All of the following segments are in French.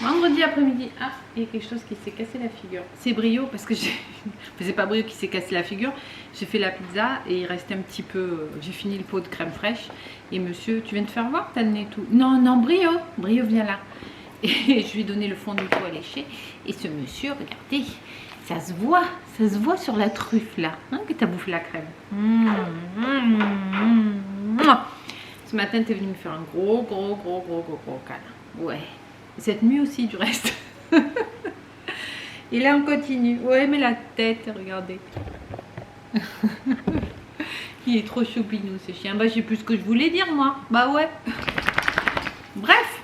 Vendredi après-midi, ah, il y a quelque chose qui s'est cassé la figure. C'est Brio parce que j'ai... Enfin, c'est pas Brio qui s'est cassé la figure. J'ai fait la pizza et il restait un petit peu... J'ai fini le pot de crème fraîche. Et monsieur, tu viens de faire voir, t'as le nez tout. Non, non, Brio, Brio, viens là. Et je lui ai donné le fond du pot à lécher. Et ce monsieur, regardez, ça se voit sur la truffe là, hein, que t'as bouffé la crème. Ce matin, t'es venu me faire un gros câlin. Ouais. Cette nuit aussi du reste. Et là on continue. Ouais mais la tête, regardez. Il est trop choupinou ce chien. Bah j'ai plus ce que je voulais dire moi. Bah ouais. Bref,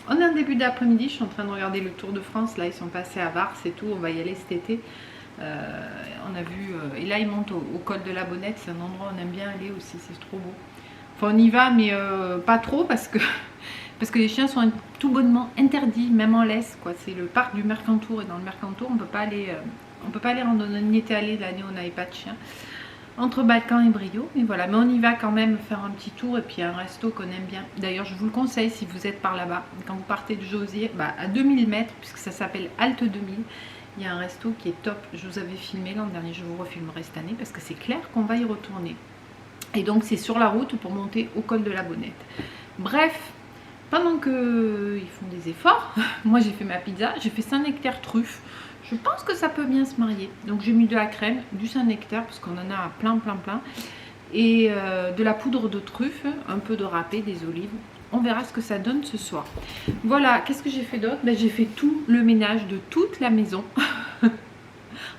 on est en début d'après-midi. Je suis en train de regarder le Tour de France. Là ils sont passés à Vars et tout. On va y aller cet été. On a vu. Et là ils montent au col de la Bonnette. C'est un endroit où on aime bien aller aussi. C'est trop beau. Enfin on y va mais pas trop parce que les chiens sont tout bonnement interdits, même en laisse, quoi. C'est le parc du Mercantour et dans le Mercantour, on peut pas aller randonner. On y était allé l'année où on n'avait pas de chien. Entre Balkan et Brio, et voilà. Mais on y va quand même faire un petit tour et puis un resto qu'on aime bien. D'ailleurs, je vous le conseille si vous êtes par là-bas. Quand vous partez de Jauziers, à 2000 mètres, puisque ça s'appelle Halte 2000, il y a un resto qui est top. Je vous avais filmé l'an dernier, je vous refilmerai cette année parce que c'est clair qu'on va y retourner. Et donc, c'est sur la route pour monter au col de la Bonnette. Bref. Pendant qu'ils font des efforts, moi j'ai fait ma pizza, j'ai fait Saint-Nectaire truffe. Je pense que ça peut bien se marier. Donc j'ai mis de la crème, du Saint-Nectaire, parce qu'on en a plein. Et de la poudre de truffe, un peu de râpé, des olives. On verra ce que ça donne ce soir. Voilà, qu'est-ce que j'ai fait d'autre? J'ai fait tout le ménage de toute la maison.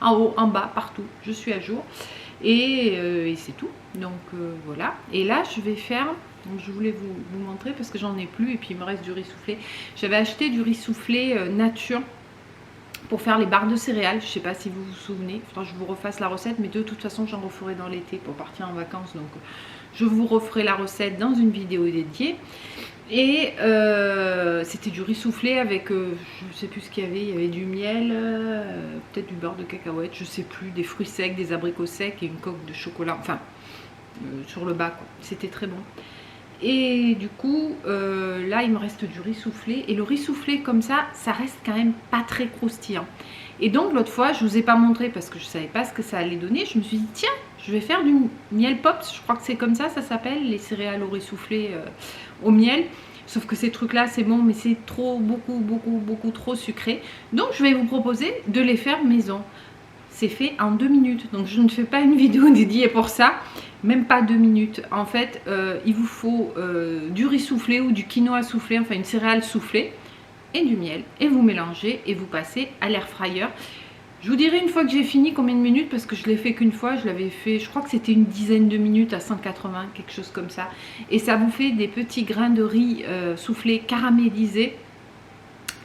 En haut, en bas, partout. Je suis à jour. Et c'est tout. Donc voilà. Et là, je vais faire... Donc je voulais vous montrer parce que j'en ai plus et puis il me reste du riz soufflé. J'avais acheté du riz soufflé nature pour faire les barres de céréales. Je ne sais pas si vous vous souvenez. Il faudra que je vous refasse la recette, mais de toute façon j'en referai dans l'été pour partir en vacances. Donc je vous referai la recette dans une vidéo dédiée. Et c'était du riz soufflé avec, je ne sais plus ce qu'il y avait. Il y avait du miel, peut-être du beurre de cacahuète, je ne sais plus, des fruits secs, des abricots secs et une coque de chocolat. Enfin, sur le bas quoi. C'était très bon. Et du coup, là, il me reste du riz soufflé. Et le riz soufflé comme ça reste quand même pas très croustillant. Et donc, l'autre fois, je ne vous ai pas montré parce que je ne savais pas ce que ça allait donner. Je me suis dit, tiens, je vais faire du miel pops. Je crois que c'est comme ça s'appelle, les céréales au riz soufflé au miel. Sauf que ces trucs-là, c'est bon, mais c'est beaucoup trop sucré. Donc, je vais vous proposer de les faire maison. C'est fait en 2 minutes. Donc, je ne fais pas une vidéo dédiée pour ça. Même pas 2 minutes. En fait, il vous faut du riz soufflé ou du quinoa soufflé, enfin une céréale soufflée et du miel. Et vous mélangez et vous passez à l'air fryer. Je vous dirai une fois que j'ai fini combien de minutes parce que je l'ai fait qu'une fois. Je l'avais fait, je crois que c'était une dizaine de minutes à 180, quelque chose comme ça. Et ça vous fait des petits grains de riz soufflés caramélisés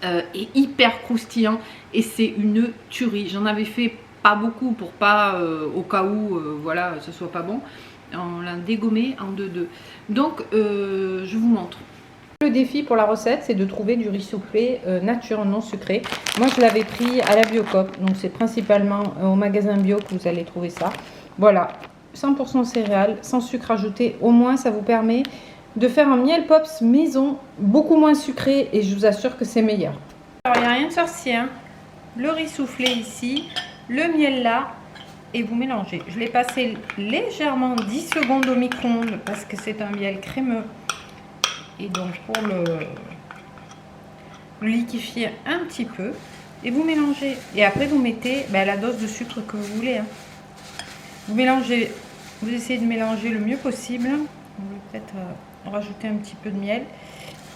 et hyper croustillants. Et c'est une tuerie. J'en avais fait pas beaucoup pour pas au cas où voilà ce soit pas bon. On l'a dégommé en 2-2. Donc je vous montre. Le défi pour la recette, c'est de trouver du riz soufflé nature non sucré. Moi je l'avais pris à la Biocoop, donc c'est principalement au magasin bio que vous allez trouver ça. Voilà, 100% céréales, sans sucre ajouté. Au moins ça vous permet de faire un miel pops maison, beaucoup moins sucré et je vous assure que c'est meilleur. Alors il n'y a rien de sorcier, hein. Le riz soufflé ici, le miel là, et vous mélangez. Je l'ai passé légèrement 10 secondes au micro-ondes parce que c'est un miel crémeux. Et donc pour le liquéfier un petit peu. Et vous mélangez. Et après vous mettez la dose de sucre que vous voulez. Hein. Vous mélangez, vous essayez de mélanger le mieux possible. On va peut-être rajouter un petit peu de miel.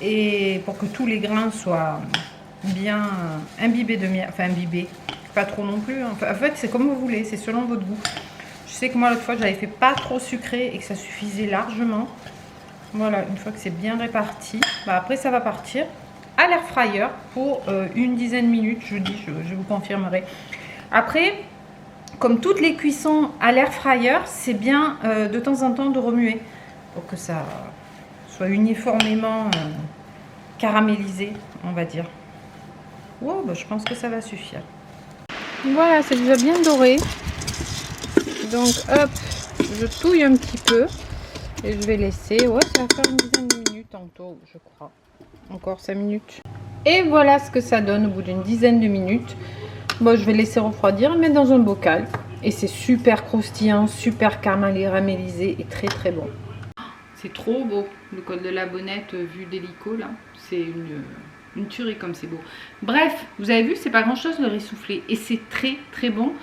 Et pour que tous les grains soient bien imbibés de miel. Enfin imbibés. Pas trop non plus. En fait, c'est comme vous voulez, c'est selon votre goût. Je sais que moi, l'autre fois, j'avais fait pas trop sucré et que ça suffisait largement. Voilà, une fois que c'est bien réparti, après, ça va partir à l'air fryer pour une dizaine de minutes. Je vous dis, je vous confirmerai. Après, comme toutes les cuissons à l'air fryer, c'est bien de temps en temps de remuer pour que ça soit uniformément caramélisé, on va dire. Wow, je pense que ça va suffire. Voilà, c'est déjà bien doré. Donc hop, je touille un petit peu et je vais laisser, ouais, ça va faire une dizaine de minutes en tout, je crois. Encore 5 minutes. Et voilà ce que ça donne au bout d'une dizaine de minutes. Bon, je vais laisser refroidir, mettre dans un bocal. Et c'est super croustillant, super caramélisé et très très bon. C'est trop beau, le col de la Bonnette vu d'hélico là. C'est une tuerie comme c'est beau. Bref, vous avez vu, c'est pas grand chose le riz soufflé. Et c'est très très bon.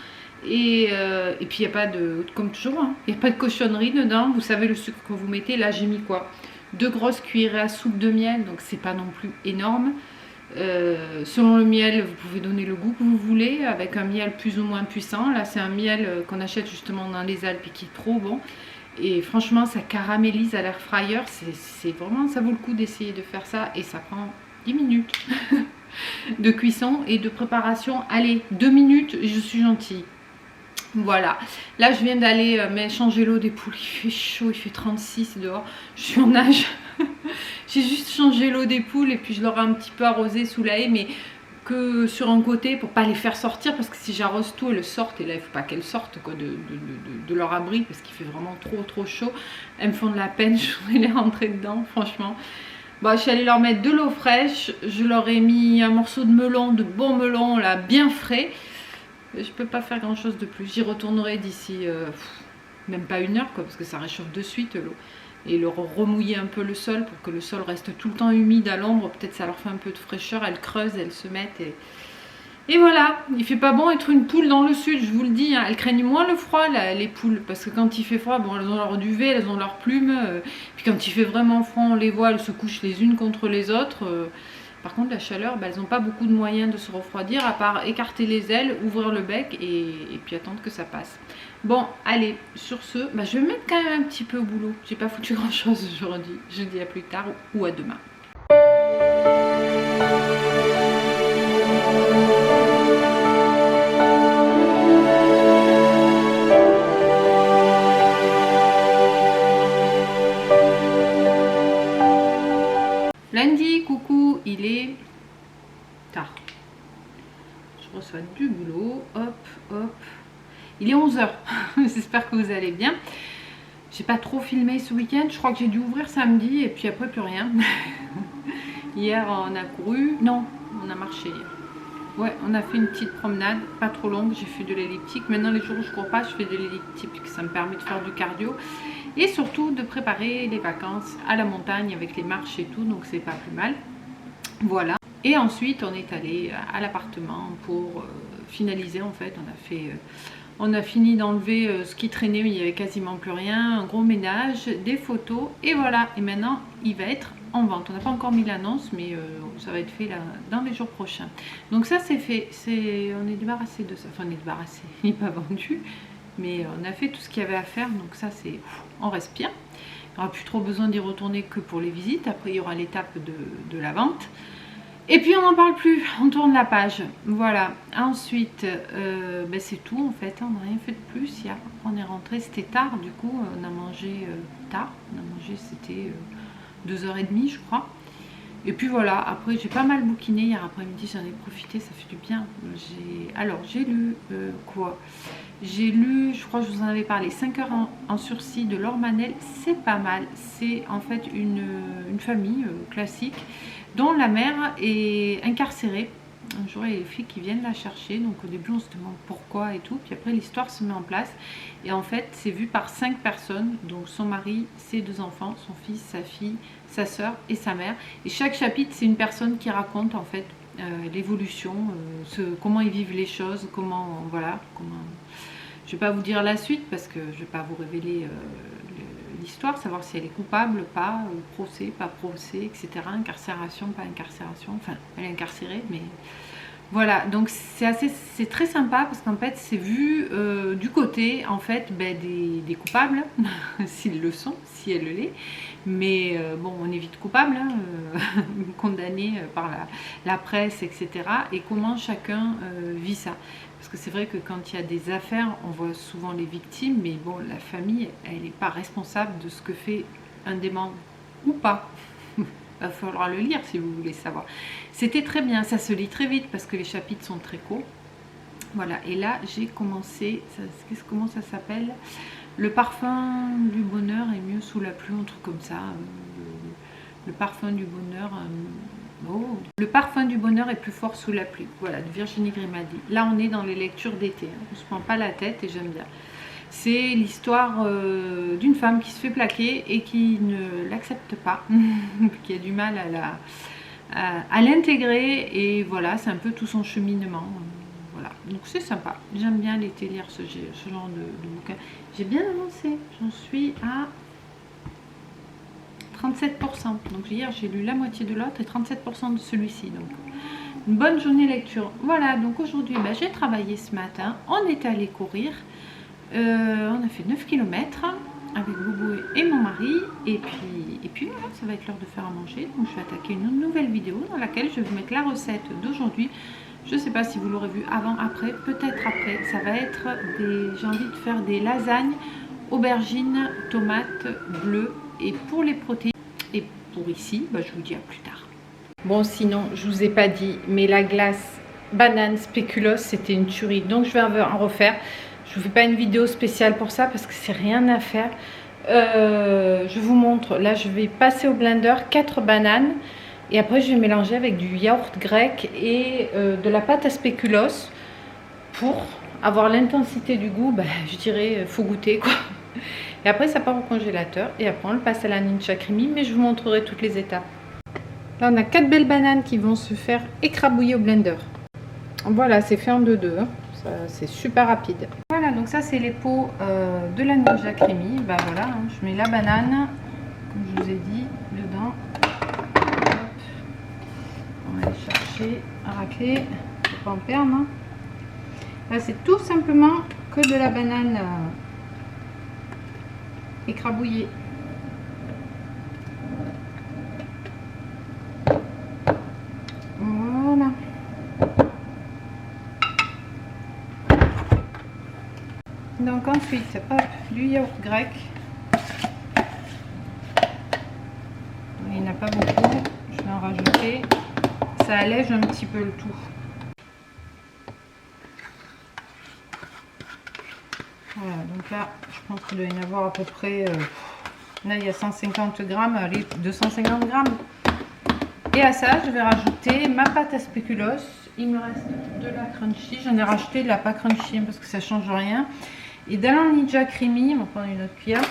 Et puis il n'y a pas de, comme toujours, hein, il n'y a pas de cochonnerie dedans. Vous savez le sucre que vous mettez. Là j'ai mis quoi? 2 grosses cuillerées à soupe de miel. Donc c'est pas non plus énorme. Selon le miel, vous pouvez donner le goût que vous voulez avec un miel plus ou moins puissant. Là c'est un miel qu'on achète justement dans les Alpes et qui est trop bon. Et franchement ça caramélise à l'air fryer. C'est vraiment, ça vaut le coup d'essayer de faire ça. Et ça prend 10 minutes de cuisson et de préparation. Allez, 2 minutes, je suis gentille. Voilà, là je viens d'aller changer l'eau des poules. Il fait chaud, il fait 36 dehors. Je suis en nage. J'ai juste changé l'eau des poules et puis je leur ai un petit peu arrosé sous la haie, mais que sur un côté pour pas les faire sortir, parce que si j'arrose tout elles sortent et là il faut pas qu'elles sortent quoi, de leur abri parce qu'il fait vraiment trop chaud. Elles me font de la peine, je voudrais les rentrer dedans franchement. Bon, je suis allée leur mettre de l'eau fraîche, je leur ai mis un morceau de melon, de bon melon là bien frais. Je peux pas faire grand chose de plus. J'y retournerai d'ici même pas 1 heure quoi, parce que ça réchauffe de suite l'eau. Et leur remouiller un peu le sol pour que le sol reste tout le temps humide à l'ombre. Peut-être ça leur fait un peu de fraîcheur. Elles creusent, elles se mettent. Et voilà, il fait pas bon être une poule dans le sud, je vous le dis. Hein. Elles craignent moins le froid les poules. Parce que quand il fait froid, bon, elles ont leur duvet, elles ont leurs plumes. Puis quand il fait vraiment froid, on les voit, elles se couchent les unes contre les autres. Par contre, la chaleur, elles n'ont pas beaucoup de moyens de se refroidir, à part écarter les ailes, ouvrir le bec et puis attendre que ça passe. Bon, allez, sur ce, je vais me mettre quand même un petit peu au boulot. J'ai pas foutu grand chose aujourd'hui. Je dis à plus tard ou à demain. Lundi, coucou, il est tard. Je reçois du boulot, hop. Il est 11h, j'espère que vous allez bien. J'ai pas trop filmé ce week-end, je crois que j'ai dû ouvrir samedi et puis après plus rien. Hier on a couru, non, on a marché hier. Ouais, on a fait une petite promenade, pas trop longue, j'ai fait de l'elliptique. Maintenant les jours où je cours pas, je fais de l'elliptique, ça me permet de faire du cardio. Et surtout de préparer les vacances à la montagne avec les marches et tout, donc c'est pas plus mal. Voilà. Et ensuite on est allé à l'appartement pour finaliser en fait, on a fini d'enlever ce qui traînait, il n'y avait quasiment plus rien, un gros ménage, des photos et voilà. Et maintenant il va être en vente. On n'a pas encore mis l'annonce mais ça va être fait là, dans les jours prochains. Donc ça c'est fait, on est débarrassé de ça, enfin on est débarrassé, il n'est pas vendu. Mais on a fait tout ce qu'il y avait à faire, donc ça c'est, on respire. Il n'y aura plus trop besoin d'y retourner que pour les visites. Après il y aura l'étape de la vente. Et puis on n'en parle plus, on tourne la page. Voilà, ensuite c'est tout en fait, on n'a rien fait de plus. Hier on est rentré, c'était tard du coup, on a mangé tard. On a mangé, c'était 2h30 je crois. Et puis voilà, après j'ai pas mal bouquiné hier après-midi, j'en ai profité, ça fait du bien. Alors j'ai lu quoi? J'ai lu, je crois que je vous en avais parlé, 5 heures en sursis de Laure Manel, c'est pas mal. C'est en fait une famille classique dont la mère est incarcérée. Un jour il y a les flics qui viennent la chercher, donc au début on se demande pourquoi et tout, puis après l'histoire se met en place. Et en fait c'est vu par 5 personnes, donc son mari, ses 2 enfants, son fils, sa fille, sa soeur et sa mère. Et chaque chapitre c'est une personne qui raconte en fait l'évolution, comment ils vivent les choses, comment, voilà, comment... Je ne vais pas vous dire la suite parce que je ne vais pas vous révéler l'histoire, savoir si elle est coupable, pas, procès, pas procès, etc. Incarcération, pas incarcération, enfin elle est incarcérée, mais voilà. Donc c'est très sympa parce qu'en fait c'est vu du côté en fait des coupables, s'ils le sont, si elle l'est. Mais bon, on est vite coupable, hein, condamné par la presse, etc. Et comment chacun vit ça. Parce que c'est vrai que quand il y a des affaires, on voit souvent les victimes, mais bon, la famille, elle n'est pas responsable de ce que fait un des membres ou pas. Il va falloir le lire si vous voulez savoir. C'était très bien, ça se lit très vite parce que les chapitres sont très courts. Voilà, et là j'ai commencé, comment ça s'appelle ? Le parfum du bonheur est mieux sous la pluie, un truc comme ça. Le parfum du bonheur... oh. Le parfum du bonheur est plus fort sous la pluie. Voilà, de Virginie Grimaldi. Là, on est dans les lectures d'été. Hein. On ne se prend pas la tête et j'aime bien. C'est l'histoire d'une femme qui se fait plaquer et qui ne l'accepte pas, qui a du mal à l'intégrer. Et voilà, c'est un peu tout son cheminement. Voilà, donc c'est sympa. J'aime bien l'été lire ce genre de bouquin. J'ai bien avancé. J'en suis à 37%. Donc hier, j'ai lu la moitié de l'autre et 37% de celui-ci. Donc une bonne journée lecture. Voilà, donc aujourd'hui, j'ai travaillé ce matin. On est allé courir. On a fait 9 km avec Boubou et mon mari. Et puis voilà, ça va être l'heure de faire à manger. Donc je vais attaquer une nouvelle vidéo dans laquelle je vais vous mettre la recette d'aujourd'hui. Je ne sais pas si vous l'aurez vu avant, après, peut-être après. Ça va être j'ai envie de faire des lasagnes, aubergines, tomates, bleues. Et pour les protéines, et pour ici, je vous dis à plus tard. Bon, sinon, je ne vous ai pas dit, mais la glace banane spéculoos, c'était une tuerie. Donc je vais en refaire. Je ne vous fais pas une vidéo spéciale pour ça parce que c'est rien à faire. Je vous montre. Là, je vais passer au blender 4 bananes. Et après, je vais mélanger avec du yaourt grec et de la pâte à spéculoos pour avoir l'intensité du goût. Je dirais, faut goûter quoi. Et après, ça part au congélateur. Et après, on le passe à la Ninja Creamy. Mais je vous montrerai toutes les étapes. Là, on a 4 belles bananes qui vont se faire écrabouiller au blender. Voilà, c'est fait en 2-2. C'est super rapide. Voilà, donc ça, c'est les pots de la Ninja Creamy. Voilà, hein, je mets la banane, comme je vous ai dit, dedans. On va aller chercher, racler, faut pas en perdre. Hein. Là, c'est tout simplement que de la banane écrabouillée. Voilà. Donc ensuite, hop, du yaourt grec. Il n'y en a pas beaucoup, je vais en rajouter. Ça allège un petit peu le tout. Voilà, donc là, je pense qu'il doit y en avoir à peu près... là, il y a 150 grammes, allez, 250 grammes. Et à ça, je vais rajouter ma pâte à spéculoos. Il me reste de la crunchy. J'en ai rajouté de la pas crunchy parce que ça ne change rien. Et dans la Ninja Creamy, on va prendre une autre cuillère.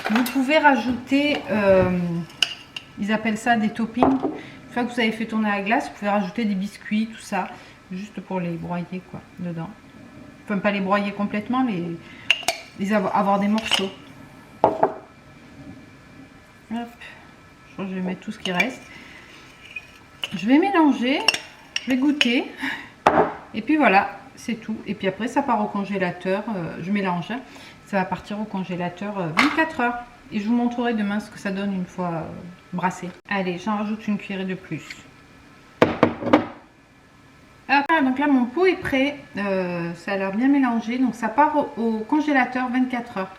Vous pouvez rajouter, ils appellent ça des toppings. Une fois que vous avez fait tourner la glace, vous pouvez rajouter des biscuits, tout ça, juste pour les broyer quoi, dedans. Enfin, pas les broyer complètement, avoir des morceaux. Hop. Je vais mettre tout ce qui reste. Je vais mélanger, je vais goûter. Et puis voilà, c'est tout. Et puis après, ça part au congélateur. Je mélange. Ça va partir au congélateur 24 heures. Et je vous montrerai demain ce que ça donne une fois brassé. Allez, j'en rajoute une cuillerée de plus. Voilà, donc là, mon pot est prêt. Ça a l'air bien mélangé. Donc ça part au congélateur 24 heures.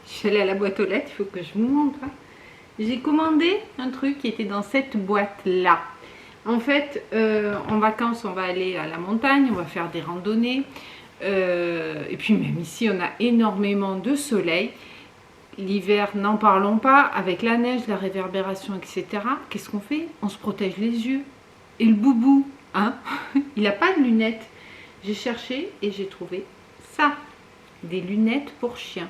Je suis allée à la boîte aux lettres, il faut que je vous montre. J'ai commandé un truc qui était dans cette boîte-là. En fait, en vacances, on va aller à la montagne, on va faire des randonnées. Et puis même ici, on a énormément de soleil. L'hiver, n'en parlons pas, avec la neige, la réverbération, etc. Qu'est-ce qu'on fait? On se protège les yeux. Et le boubou, hein, il n'a pas de lunettes. J'ai cherché et j'ai trouvé ça. Des lunettes pour chien.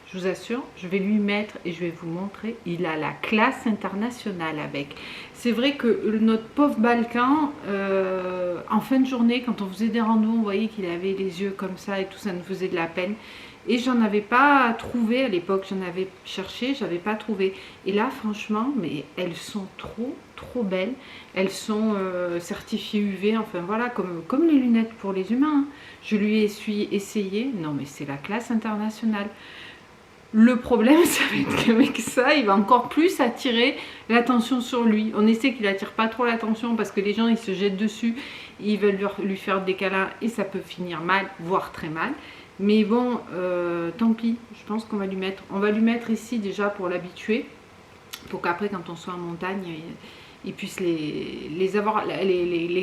Je vous assure, je vais lui mettre et je vais vous montrer. Il a la classe internationale avec. C'est vrai que notre pauvre Balkan, en fin de journée, quand on faisait des randos, on voyait qu'il avait les yeux comme ça et tout, ça nous faisait de la peine. Et j'en avais pas trouvé à l'époque, j'en avais cherché, j'avais pas trouvé. Et là, franchement, mais elles sont trop belles. Elles sont certifiées UV, enfin voilà, comme les lunettes pour les humains. Hein. Je lui ai essayé, non mais c'est la classe internationale. Le problème, ça va être qu'avec ça, il va encore plus attirer l'attention sur lui. On essaie qu'il n'attire pas trop l'attention parce que les gens, ils se jettent dessus, ils veulent lui faire des câlins et ça peut finir mal, voire très mal. Mais bon, tant pis, je pense qu'on va lui mettre. On va lui mettre ici déjà pour l'habituer, pour qu'après, quand on soit en montagne, il puisse les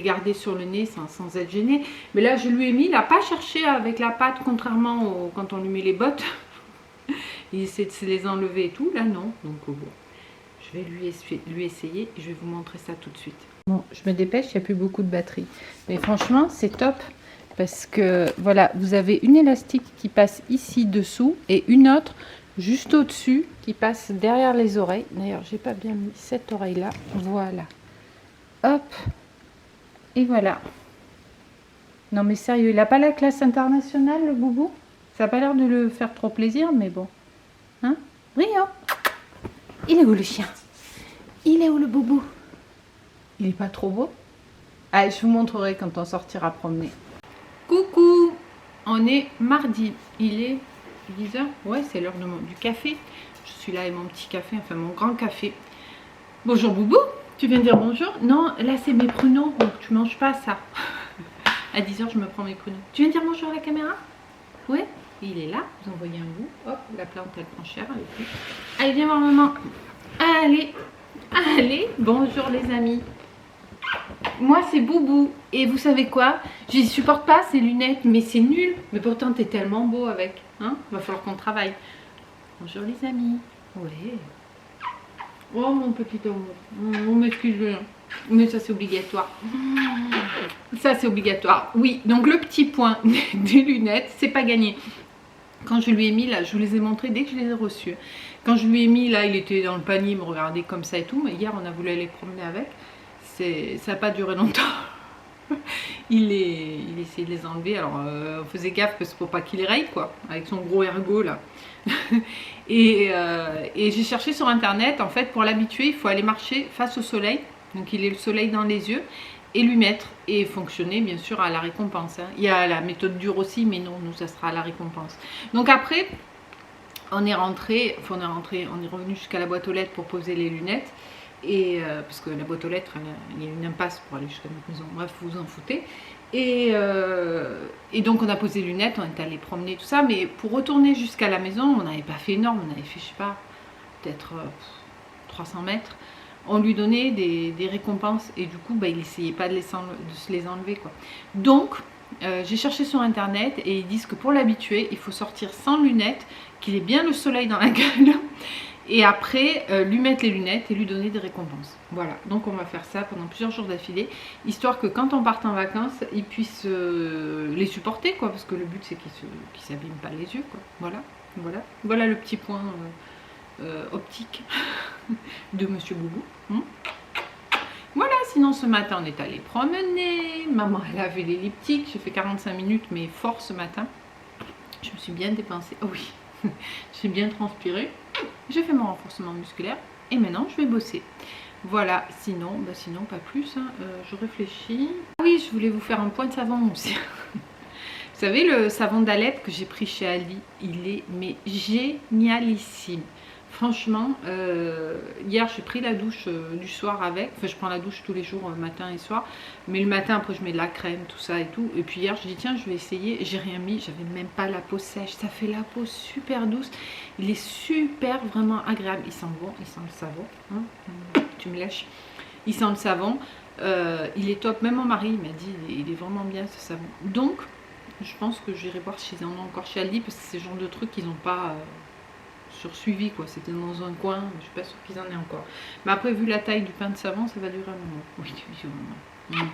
garder sur le nez sans être gêné. Mais là, je lui ai mis, il n'a pas cherché avec la pâte, contrairement quand on lui met les bottes. Il essaie de se les enlever et tout. Là, non. Donc, bon, je vais lui essayer et je vais vous montrer ça tout de suite. Bon, je me dépêche, il n'y a plus beaucoup de batterie. Mais franchement, c'est top. Parce que, voilà, vous avez une élastique qui passe ici dessous et une autre juste au-dessus qui passe derrière les oreilles. D'ailleurs, j'ai pas bien mis cette oreille-là. Voilà. Hop. Et voilà. Non, mais sérieux, il n'a pas la classe internationale, le boubou? Ça n'a pas l'air de le faire trop plaisir, mais bon. Hein? Brio. Il est où le chien? Il est où le boubou? Il est pas trop beau? Allez, je vous montrerai quand on sortira promener. Coucou! On est mardi. Il est 10h? Ouais, c'est l'heure du café. Je suis là avec mon petit café, enfin mon grand café. Bonjour Boubou, tu viens dire bonjour? Non, là c'est mes pruneaux, donc tu manges pas ça. À 10h, je me prends mes pruneaux. Tu viens dire bonjour à la caméra? Ouais, il est là, vous envoyez un bout. Hop, la plante elle prend cher avec lui. Allez, viens voir maman. Allez, allez, bonjour les amis. Moi c'est Boubou et vous savez quoi? Je ne supporte pas ces lunettes, mais c'est nul. Mais pourtant t'es tellement beau avec, hein? Va falloir qu'on travaille. Bonjour les amis. Ouais. Oh mon petit amour. On m'excuse bien. Mais ça c'est obligatoire. Ça c'est obligatoire. Oui, donc le petit point des lunettes, c'est pas gagné. Quand je lui ai mis là, je vous les ai montrés dès que je les ai reçus. Quand je lui ai mis là, il était dans le panier, il me regardait comme ça et tout. Mais hier on a voulu aller promener avec. Ça n'a pas duré longtemps. il essayait de les enlever. Alors on faisait gaffe parce que pour pas qu'il les raye quoi, avec son gros ergot là. et j'ai cherché sur internet. En fait, pour l'habituer, il faut aller marcher face au soleil. Donc il ait le soleil dans les yeux et lui mettre et fonctionner bien sûr à la récompense. Hein. Il y a la méthode dure aussi, mais non, nous ça sera à la récompense. Donc après, on est revenu jusqu'à la boîte aux lettres pour poser les lunettes. Et parce que la boîte aux lettres, il y a une impasse pour aller jusqu'à notre maison. Bref, vous en foutez. Et donc on a posé les lunettes, on est allé promener tout ça. Mais pour retourner jusqu'à la maison, on n'avait pas fait énorme. On avait fait, je sais pas, peut-être 300 mètres. On lui donnait des récompenses et du coup, bah, il essayait pas de se les enlever quoi. Donc j'ai cherché sur internet et ils disent que pour l'habituer, il faut sortir sans lunettes, qu'il ait bien le soleil dans la gueule. Et après, lui mettre les lunettes et lui donner des récompenses. Voilà, donc on va faire ça pendant plusieurs jours d'affilée, histoire que quand on parte en vacances, il puisse les supporter, quoi. Parce que le but, c'est qu'il ne s'abîme pas les yeux, quoi. Voilà le petit point optique de Monsieur Boubou. Voilà, sinon ce matin, on est allé promener. Maman, elle avait l'elliptique. J'ai fait 45 minutes, mais fort ce matin. Je me suis bien dépensée. Oh oui, j'ai bien transpiré. J'ai fait mon renforcement musculaire et maintenant je vais bosser. Voilà, sinon pas plus. Hein. Je réfléchis. Ah oui, je voulais vous faire un point de savon aussi. Vous savez, le savon d'Alep que j'ai pris chez Aldi, il est mais génialissime. Franchement, hier j'ai pris la douche du soir avec. Enfin, je prends la douche tous les jours, matin et soir. Mais le matin, après, je mets de la crème, tout ça et tout. Et puis hier, je dis tiens, je vais essayer. J'ai rien mis, j'avais même pas la peau sèche. Ça fait la peau super douce. Il est super, vraiment agréable. Il sent bon, il sent le savon. Hein, tu me lèches. Il sent le savon. Il est top. Même mon mari m'a dit il est vraiment bien ce savon. Donc, je pense que j'irai voir s'ils en ont encore chez Aldi parce que c'est ce genre de trucs qu'ils n'ont pas. Sursuivi quoi, c'était dans un coin, je suis pas sûre qu'ils en aient encore. Mais après, vu la taille du pain de savon, ça va durer un moment. Oui, un moment.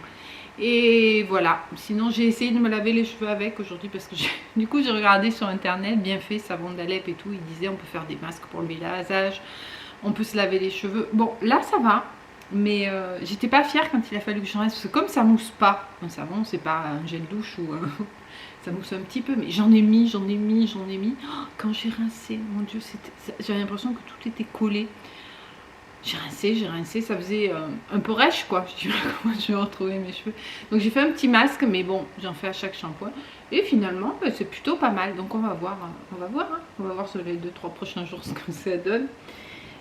Et voilà, sinon j'ai essayé de me laver les cheveux avec aujourd'hui parce que du coup j'ai regardé sur internet, bien fait, savon d'Alep et tout, ils disaient on peut faire des masques pour le visage, on peut se laver les cheveux. Bon, là ça va, mais j'étais pas fière quand il a fallu que je reste, parce que comme ça mousse pas, un savon, c'est pas un gel douche ou... ça mousse un petit peu, mais j'en ai mis. Oh, quand j'ai rincé, mon Dieu, j'avais l'impression que tout était collé. J'ai rincé, ça faisait un peu rêche, quoi. Je dis, comment je vais retrouver mes cheveux. Donc j'ai fait un petit masque, mais bon, j'en fais à chaque shampoing. Et finalement, bah, c'est plutôt pas mal. Donc on va voir, on va voir sur les 2-3 prochains jours ce que ça donne.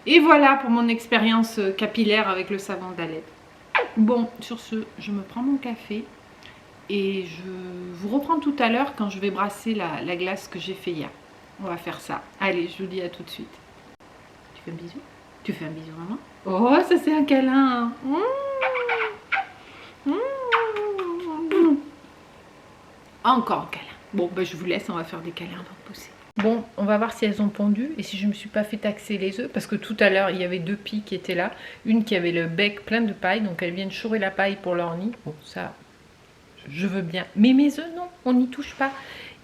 Et voilà pour mon expérience capillaire avec le savon d'Alep. Bon, sur ce, je me prends mon café. Et je vous reprends tout à l'heure quand je vais brasser la glace que j'ai fait hier. On va faire ça. Allez, je vous dis à tout de suite. Tu fais un bisou? Tu fais un bisou à maman? Oh, ça c'est un câlin. Encore un câlin. Bon, bah, je vous laisse, on va faire des câlins avant de pousser. Bon, on va voir si elles ont pondu et si je ne me suis pas fait taxer les œufs. Parce que tout à l'heure, il y avait 2 pies qui étaient là. Une qui avait le bec plein de paille. Donc elles viennent chourer la paille pour leur nid. Bon, ça, je veux bien. Mais mes œufs, non, on n'y touche pas.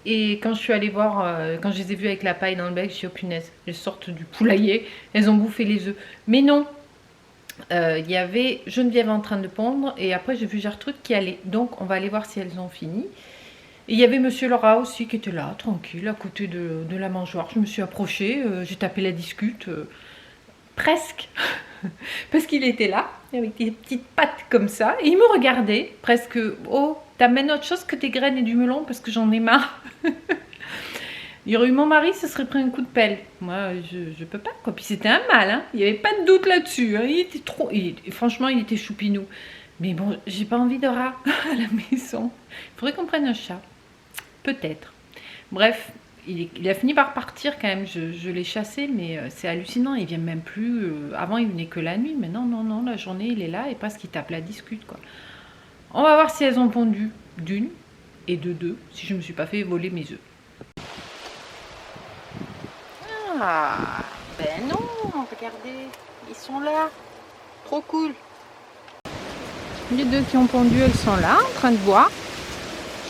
Et quand je suis allée voir, quand je les ai vues avec la paille dans le bec, j'ai dit, oh punaise, elles sortent du poulailler. Elles ont bouffé les œufs. Mais non, il y avait Geneviève en train de pondre. Et après, j'ai vu Gertrude qui allait. Donc, on va aller voir si elles ont fini. Et il y avait Monsieur Laura aussi qui était là, tranquille, à côté de la mangeoire. Je me suis approchée, j'ai tapé la discute, presque, parce qu'il était là, avec des petites pattes comme ça, et il me regardait, presque, oh, t'amènes autre chose que tes graines et du melon, parce que j'en ai marre. Il y aurait eu mon mari, ce serait pris un coup de pelle. Moi, je peux pas, quoi. Puis c'était un mâle, hein. Il n'y avait pas de doute là-dessus, hein. Il était trop, franchement, il était choupinou. Mais bon, j'ai pas envie de rat à la maison. Il faudrait qu'on prenne un chat. Peut-être. Bref, il a fini par partir quand même. Je l'ai chassé, mais c'est hallucinant. Il vient même plus. Avant, il venait que la nuit. Mais non, non, non. La journée, il est là et parce qu'il tape la discute, quoi. On va voir si elles ont pondu d'une et de 2. Si je me suis pas fait voler mes œufs. Ah, ben non. Regardez. Ils sont là. Trop cool. Les 2 qui ont pondu, elles sont là, en train de boire.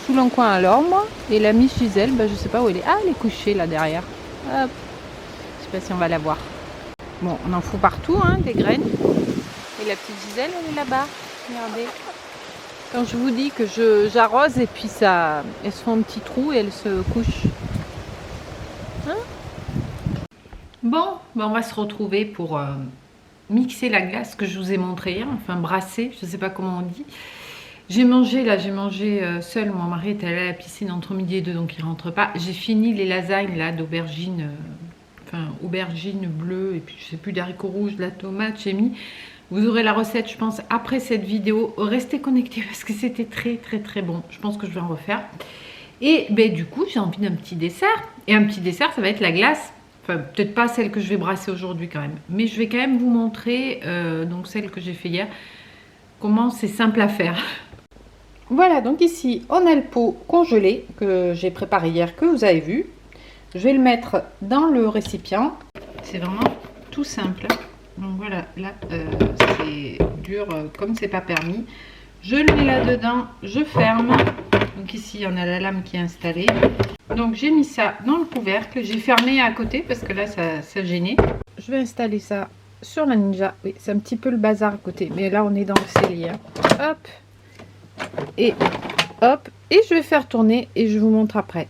Sous l'encoin à l'orme. Et la Miss Gisèle, bah, je sais pas où elle est. Ah, elle est couchée là derrière. Hop. Je sais pas si on va la voir. Bon, on en fout partout, hein, des graines. Et la petite Gisèle, elle est là-bas. Regardez. Quand je vous dis que j'arrose et puis ça, elles se font un petit trou et elles se couchent. Hein? Bon, bah, on va se retrouver pour mixer la glace que je vous ai montré hier. Enfin, brasser, je sais pas comment on dit. J'ai mangé seule, mon mari est allé à la piscine entre midi et 2, donc il rentre pas. J'ai fini les lasagnes là d'aubergines, aubergines bleues et puis je sais plus d'haricots rouges, de la tomate, j'ai mis. Vous aurez la recette je pense après cette vidéo. Restez connectés parce que c'était très très très bon. Je pense que je vais en refaire. Et ben, du coup j'ai envie d'un petit dessert. Et un petit dessert ça va être la glace. Enfin peut-être pas celle que je vais brasser aujourd'hui quand même. Mais je vais quand même vous montrer, donc celle que j'ai fait hier, comment c'est simple à faire. Voilà, donc ici, on a le pot congelé que j'ai préparé hier, que vous avez vu. Je vais le mettre dans le récipient. C'est vraiment tout simple. Donc voilà, là, c'est dur comme c'est pas permis. Je le mets là-dedans, je ferme. Donc ici, on a la lame qui est installée. Donc j'ai mis ça dans le couvercle. J'ai fermé à côté parce que là, ça gênait. Je vais installer ça sur la Ninja. Oui, c'est un petit peu le bazar à côté. Mais là, on est dans le cellier. Hop. Et hop, et je vais faire tourner et je vous montre après.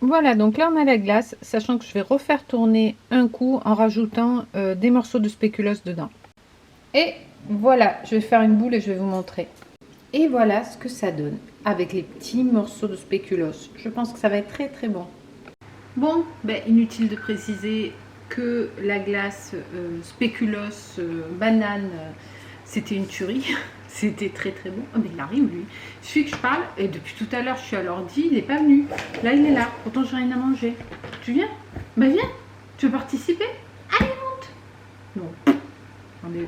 Voilà, donc là on a la glace, sachant que je vais refaire tourner un coup en rajoutant des morceaux de spéculoos dedans. Et voilà, je vais faire une boule et je vais vous montrer. Et voilà ce que ça donne avec les petits morceaux de spéculoos. Je pense que ça va être très très bon. Bon, ben, inutile de préciser que la glace spéculoos banane, c'était une tuerie. C'était très très bon. Oh, mais il arrive lui. Il suffit que je parle et depuis tout à l'heure je suis à l'ordi, il n'est pas venu. Là il est là. Pourtant j'ai rien à manger. Tu viens? Bah viens. Tu veux participer? Allez monte. Non. Rendez-le.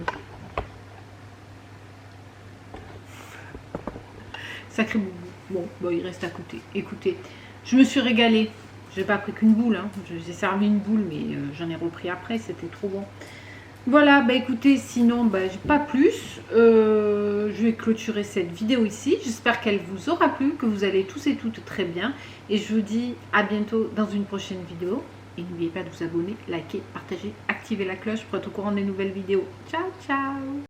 Sacré boubou. Bon, bon, il reste à côté. Écoutez, je me suis régalée. J'ai pas pris qu'une boule. Hein. J'ai servi une boule, mais j'en ai repris après. C'était trop bon. Voilà, bah écoutez, sinon, bah, pas plus. Je vais clôturer cette vidéo ici. J'espère qu'elle vous aura plu, que vous allez tous et toutes très bien. Et je vous dis à bientôt dans une prochaine vidéo. Et n'oubliez pas de vous abonner, liker, partager, activer la cloche pour être au courant des nouvelles vidéos. Ciao, ciao!